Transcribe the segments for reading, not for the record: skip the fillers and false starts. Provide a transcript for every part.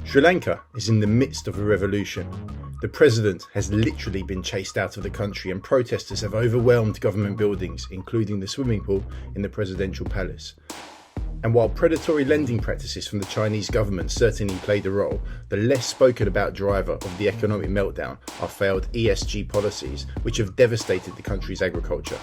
Sri Lanka is in the midst of a revolution. The president has literally been chased out of the country and protesters have overwhelmed government buildings, including the swimming pool in the presidential palace. And while predatory lending practices from the Chinese government certainly played a role, the less spoken about driver of the economic meltdown are failed ESG policies which have devastated the country's agriculture.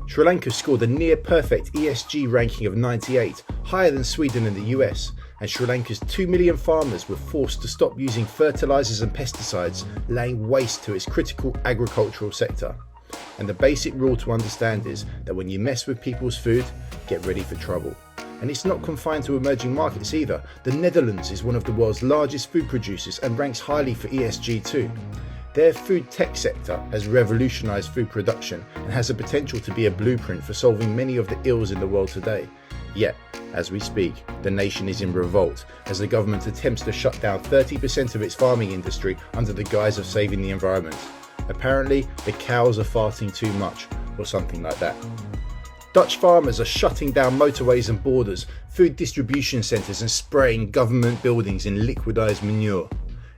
Sri Lanka scored a near perfect ESG ranking of 98, higher than Sweden and the US, and Sri Lanka's 2 million farmers were forced to stop using fertilizers and pesticides, laying waste to its critical agricultural sector. And the basic rule to understand is that when you mess with people's food, get ready for trouble. And it's not confined to emerging markets either. The Netherlands is one of the world's largest food producers and ranks highly for ESG too. Their food tech sector has revolutionized food production and has the potential to be a blueprint for solving many of the ills in the world today. Yet, as we speak, the nation is in revolt as the government attempts to shut down 30% of its farming industry under the guise of saving the environment. Apparently, the cows are farting too much, or something like that. Dutch farmers are shutting down motorways and borders, food distribution centres and spraying government buildings in liquidised manure.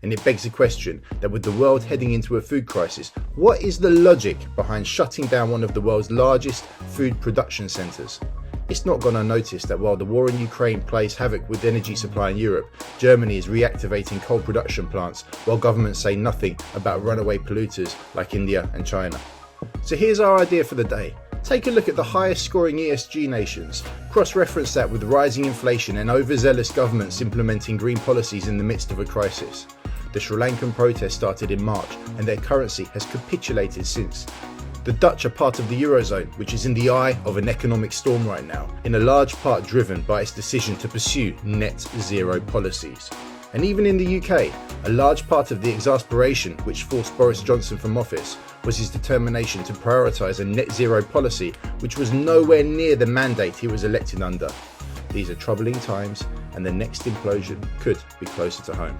And it begs the question that with the world heading into a food crisis, what is the logic behind shutting down one of the world's largest food production centres? It's not gone unnoticed that while the war in Ukraine plays havoc with energy supply in Europe, Germany is reactivating coal production plants while governments say nothing about runaway polluters like India and China. So here's our idea for the day. Take a look at the highest scoring ESG nations, cross-reference that with rising inflation and overzealous governments implementing green policies in the midst of a crisis. The Sri Lankan protest started in March and their currency has capitulated since. The Dutch are part of the Eurozone, which is in the eye of an economic storm right now, in a large part driven by its decision to pursue net zero policies. And even in the UK, a large part of the exasperation which forced Boris Johnson from office was his determination to prioritise a net zero policy which was nowhere near the mandate he was elected under. These are troubling times and the next implosion could be closer to home.